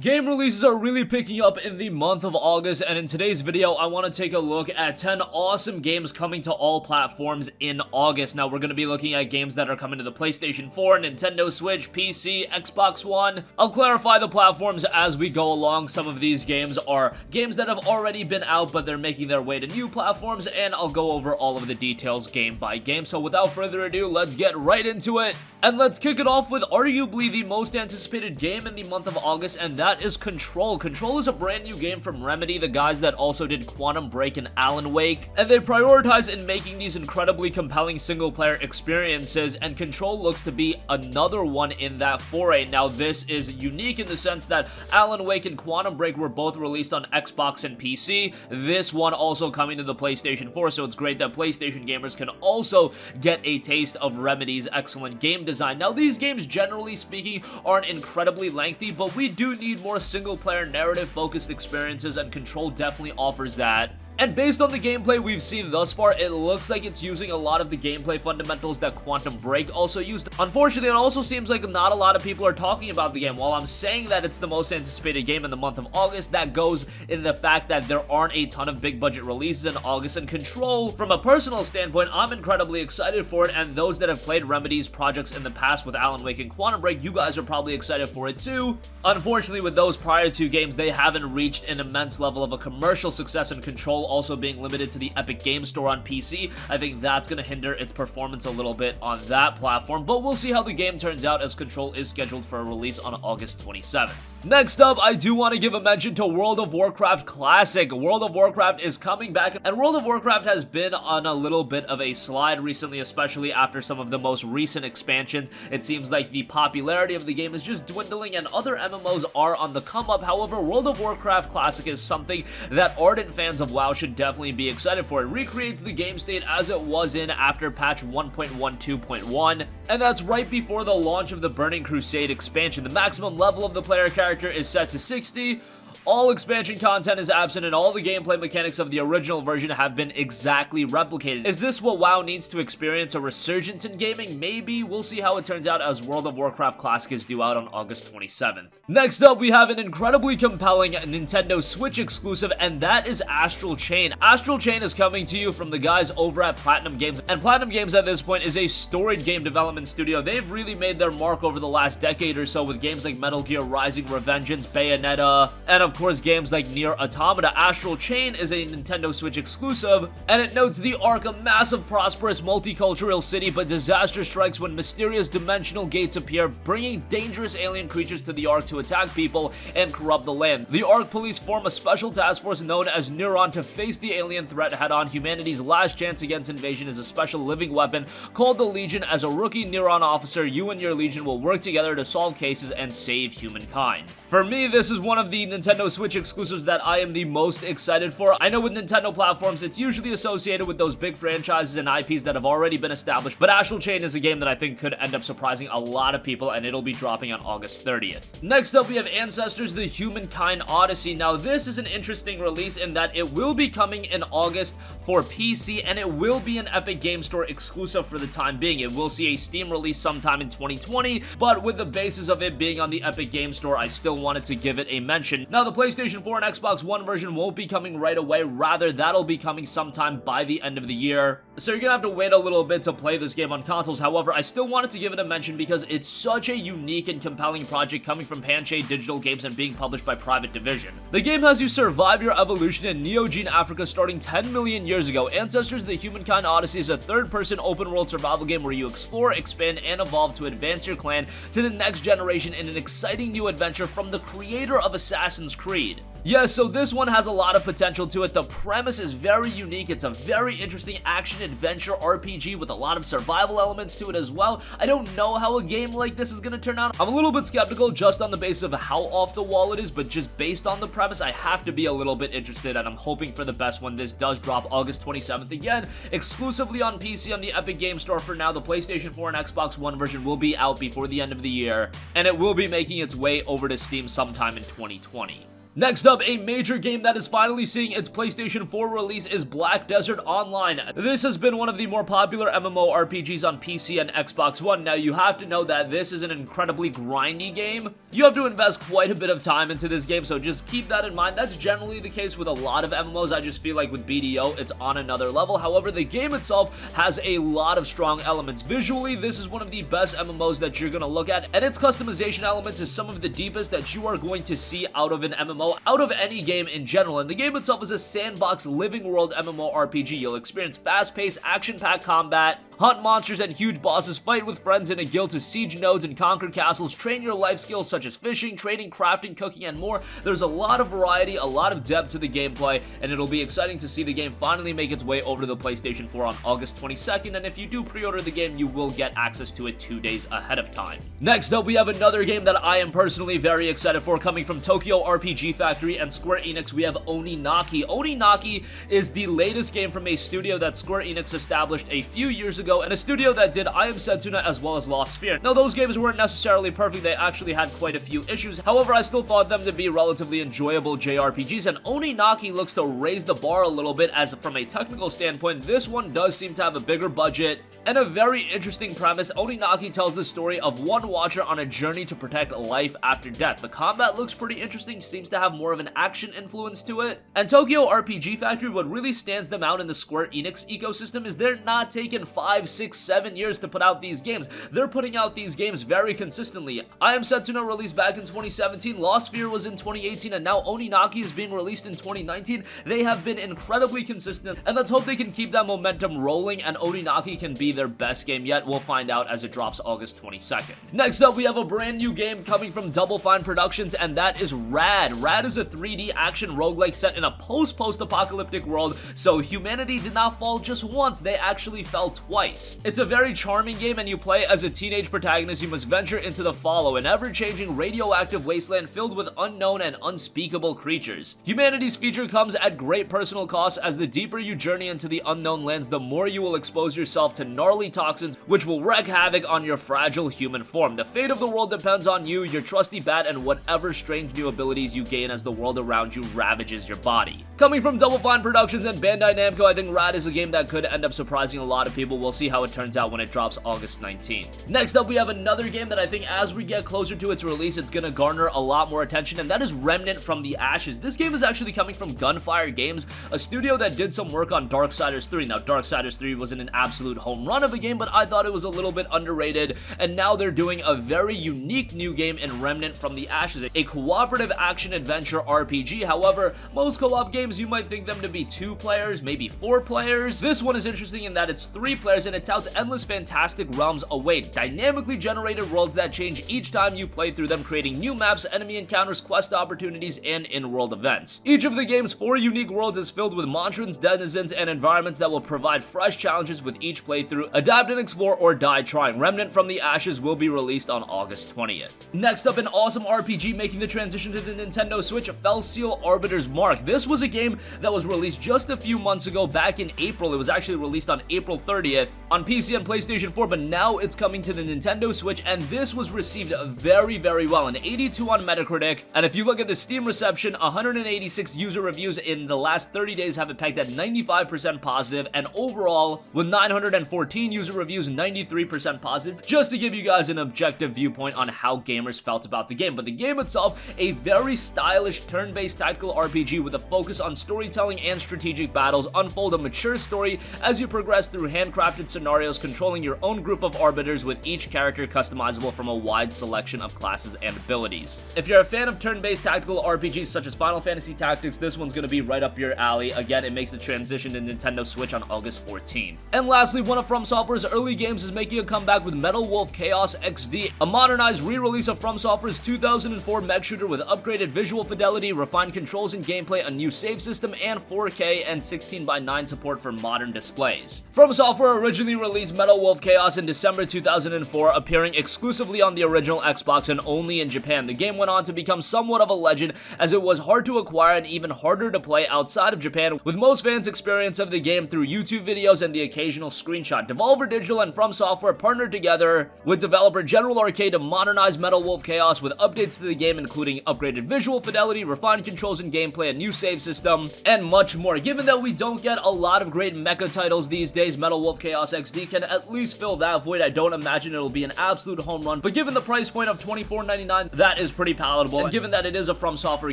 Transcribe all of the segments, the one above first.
Game releases are really picking up in the month of August, and in today's video, I want to take a look at 10 awesome games coming to all platforms in August. Now, we're going to be looking at games that are coming to the PlayStation 4, Nintendo Switch, PC, Xbox One. I'll clarify the platforms as we go along. Some of these games are games that have already been out, but they're making their way to new platforms, and I'll go over all of the details game by game. So without further ado, let's get right into it. And let's kick it off with arguably the most anticipated game in the month of August, and that is Control. Control is a brand new game from Remedy, the guys that also did Quantum Break and Alan Wake, and they prioritize in making these incredibly compelling single-player experiences, and Control looks to be another one in that foray. Now, this is unique in the sense that Alan Wake and Quantum Break were both released on Xbox and PC, this one also coming to the PlayStation 4, so it's great that PlayStation gamers can also get a taste of Remedy's excellent game design. Now, these games, generally speaking, aren't incredibly lengthy, but we do need more single-player narrative-focused experiences, and Control definitely offers that. And based on the gameplay we've seen thus far, it looks like it's using a lot of the gameplay fundamentals that Quantum Break also used. Unfortunately, it also seems like not a lot of people are talking about the game. While I'm saying that it's the most anticipated game in the month of August, that goes in the fact that there aren't a ton of big budget releases in August, and Control, from a personal standpoint, I'm incredibly excited for it, and those that have played Remedy's projects in the past with Alan Wake and Quantum Break, you guys are probably excited for it too. Unfortunately, with those prior two games, they haven't reached an immense level of a commercial success, and Control also being limited to the Epic Game Store on PC, I think that's going to hinder its performance a little bit on that platform, but we'll see how the game turns out as Control is scheduled for a release on August 27th. Next up, I do want to give a mention to World of Warcraft Classic. World of Warcraft is coming back, and World of Warcraft has been on a little bit of a slide recently, especially after some of the most recent expansions. It seems like the popularity of the game is just dwindling, and other MMOs are on the come up. However, World of Warcraft Classic is something that ardent fans of WoW should definitely be excited for. It recreates the game state as it was in after patch 1.12.1, and that's right before the launch of the Burning Crusade expansion. The maximum level of the player character is set to 60. All expansion content is absent, and all the gameplay mechanics of the original version have been exactly replicated. Is this what WoW needs to experience a resurgence in gaming? Maybe. We'll see how it turns out as World of Warcraft Classic is due out on August 27th. Next up, we have an incredibly compelling Nintendo Switch exclusive, and that is Astral Chain. Astral Chain is coming to you from the guys over at Platinum Games, and Platinum Games at this point is a storied game development studio. They've really made their mark over the last decade or so with games like Metal Gear Rising: Revengeance, Bayonetta, and of course games like Nier Automata. Astral Chain is a Nintendo Switch exclusive, and it notes the Ark, a massive, prosperous, multicultural city, but disaster strikes when mysterious dimensional gates appear, bringing dangerous alien creatures to the Ark to attack people and corrupt the land. The Ark police form a special task force known as Neuron to face the alien threat head-on. Humanity's last chance against invasion is a special living weapon called the Legion. As a rookie Neuron officer, you and your Legion will work together to solve cases and save humankind. For me, this is one of the Nintendo Switch exclusives that I am the most excited for. I know with Nintendo platforms, it's usually associated with those big franchises and IPs that have already been established, but Astral Chain is a game that I think could end up surprising a lot of people, and it'll be dropping on August 30th. Next up, we have Ancestors: The Humankind Odyssey. Now, this is an interesting release in that it will be coming in August for PC, and it will be an Epic Game Store exclusive for the time being. It will see a Steam release sometime in 2020, but with the basis of it being on the Epic Game Store, I still wanted to give it a mention. Now, the PlayStation 4 and Xbox One version won't be coming right away, rather that'll be coming sometime by the end of the year, so you're gonna have to wait a little bit to play this game on consoles. However, I still wanted to give it a mention because it's such a unique and compelling project coming from Panche Digital Games and being published by Private Division. The game has you survive your evolution in Neogene Africa starting 10 million years ago. Ancestors: The Humankind Odyssey is a third-person open-world survival game where you explore, expand, and evolve to advance your clan to the next generation in an exciting new adventure from the creator of Assassin's Creed. Yes, so this one has a lot of potential to it. The premise is very unique. It's a very interesting action-adventure RPG with a lot of survival elements to it as well. I don't know how a game like this is going to turn out. I'm a little bit skeptical just on the basis of how off the wall it is, but just based on the premise, I have to be a little bit interested, and I'm hoping for the best when this does drop August 27th. Again, exclusively on PC on the Epic Game Store for now. The PlayStation 4 and Xbox One version will be out before the end of the year, and it will be making its way over to Steam sometime in 2020. Next up, a major game that is finally seeing its PlayStation 4 release is Black Desert Online. This has been one of the more popular MMORPGs on PC and Xbox One. Now, you have to know that this is an incredibly grindy game. You have to invest quite a bit of time into this game, so just keep that in mind. That's generally the case with a lot of MMOs. I just feel like with BDO, it's on another level. However, the game itself has a lot of strong elements. Visually, this is one of the best MMOs that you're going to look at, and its customization elements is some of the deepest that you are going to see out of an MMO, out of any game in general. And the game itself is a sandbox living world MMORPG. You'll experience fast-paced, action-packed combat, hunt monsters and huge bosses, fight with friends in a guild to siege nodes and conquer castles, train your life skills such as fishing, trading, crafting, cooking, and more. There's a lot of variety, a lot of depth to the gameplay, and it'll be exciting to see the game finally make its way over to the PlayStation 4 on August 22nd, and if you do pre-order the game, you will get access to it 2 days ahead of time. Next up, we have another game that I am personally very excited for, coming from Tokyo RPG Factory and Square Enix. We have Oninaki. Oninaki is the latest game from a studio that Square Enix established a few years ago, and a studio that did I Am Setsuna as well as Lost Sphere. Now, those games weren't necessarily perfect, they actually had quite a few issues. However, I still thought them to be relatively enjoyable JRPGs, and Oninaki looks to raise the bar a little bit, as from a technical standpoint, this one does seem to have a bigger budget and a very interesting premise. Oninaki tells the story of one watcher on a journey to protect life after death. The combat looks pretty interesting, seems to have more of an action influence to it. And Tokyo RPG Factory, what really stands them out in the Square Enix ecosystem is they're not taking 5, 6, 7 years to put out these games. They're putting out these games very consistently. I Am Setsuna released back in 2017, Lost Sphere was in 2018, and now Oninaki is being released in 2019. They have been incredibly consistent, and let's hope they can keep that momentum rolling and Oninaki can be their best game yet. We'll find out as it drops August 22nd. Next up, we have a brand new game coming from Double Fine Productions, and that is Rad. Rad is a 3D action roguelike set in a post-apocalyptic world, so humanity did not fall just once, they actually fell twice. It's a very charming game, and you play as a teenage protagonist. You must venture into the Fallow, an ever-changing radioactive wasteland filled with unknown and unspeakable creatures. Humanity's future comes at great personal cost, as the deeper you journey into the unknown lands, the more you will expose yourself to gnarly toxins which will wreak havoc on your fragile human form. The fate of the world depends on you, your trusty bat, and whatever strange new abilities you gain as the world around you ravages your body. Coming from Double Fine Productions and Bandai Namco, I think Rad is a game that could end up surprising a lot of people. We'll see how it turns out when it drops August 19th. Next up, we have another game that I think as we get closer to its release, it's gonna garner a lot more attention, and that is Remnant from the Ashes. This game is actually coming from Gunfire Games, a studio that did some work on Darksiders 3. Now, Darksiders 3 wasn't an absolute home run of a game, but I thought it was a little bit underrated, and now they're doing a very unique new game in Remnant from the Ashes, a cooperative action-adventure RPG. However, most co-op games, you might think them to be 2 players, maybe 4 players. This one is interesting in that it's 3 players, and it touts endless fantastic realms await, dynamically generated worlds that change each time you play through them, creating new maps, enemy encounters, quest opportunities, and in-world events. Each of the game's 4 unique worlds is filled with monsters, denizens, and environments that will provide fresh challenges with each playthrough. Adapt and explore or die trying. Remnant from the Ashes will be released on August 20th. Next up, an awesome RPG making the transition to the Nintendo Switch, Fell Seal Arbiters Mark. This was a game that was released just a few months ago, back in April. It was actually released on April 30th on PC and PlayStation 4, but now it's coming to the Nintendo Switch, and this was received very, very well. An 82 on Metacritic, and if you look at the Steam reception, 186 user reviews in the last 30 days have it pegged at 95% positive, and overall, with 914 user reviews, 93% positive, just to give you guys an objective viewpoint on how gamers felt about the game. But the game itself, a very stylish turn-based tactical RPG with a focus on storytelling and strategic battles, unfold a mature story as you progress through handcrafted scenarios, controlling your own group of arbiters, with each character customizable from a wide selection of classes and abilities. If you're a fan of turn-based tactical RPGs such as Final Fantasy Tactics, this one's gonna be right up your alley. Again, it makes the transition to Nintendo Switch on August 14th. And lastly, one of From Software's early games is making a comeback with Metal Wolf Chaos XD, a modernized re-release of From Software's 2004 mech shooter with upgraded visual fidelity, refined controls and gameplay, a new save system, and 4K and 16:9 support for modern displays. From Software originally released Metal Wolf Chaos in December 2004, appearing exclusively on the original Xbox and only in Japan. The game went on to become somewhat of a legend, as it was hard to acquire and even harder to play outside of Japan, with most fans' experience of the game through YouTube videos and the occasional screenshot. Devolver Digital and From Software partnered together with developer General Arcade to modernize Metal Wolf Chaos with updates to the game, including upgraded visual fidelity, refined controls and gameplay, a new save system, and much more. Given that we don't get a lot of great mecha titles these days, Metal Wolf Chaos XD can at least fill that void. I don't imagine it'll be an absolute home run, but given the price point of $24.99, that is pretty palatable, and given that it is a From Software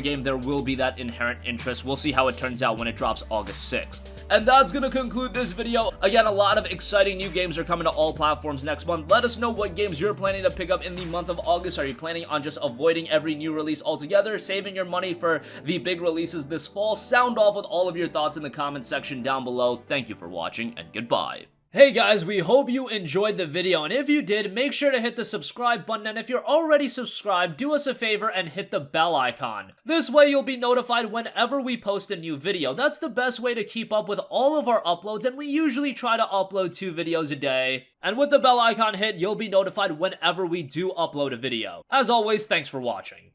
game, there will be that inherent interest. We'll see how it turns out when it drops August 6th. And that's gonna conclude this video. Again, a lot of exciting new games are coming to all platforms next month. Let us know what games you're planning to pick up in the month of August. Are you planning on just avoiding every new release altogether, saving your money for the big releases this fall? Sound off with all of your thoughts in the comment section down below. Thank you for watching, and goodbye. Hey guys, we hope you enjoyed the video, and if you did, make sure to hit the subscribe button, and if you're already subscribed, do us a favor and hit the bell icon. This way you'll be notified whenever we post a new video. That's the best way to keep up with all of our uploads, and we usually try to upload 2 videos a day. And with the bell icon hit, you'll be notified whenever we do upload a video. As always, thanks for watching.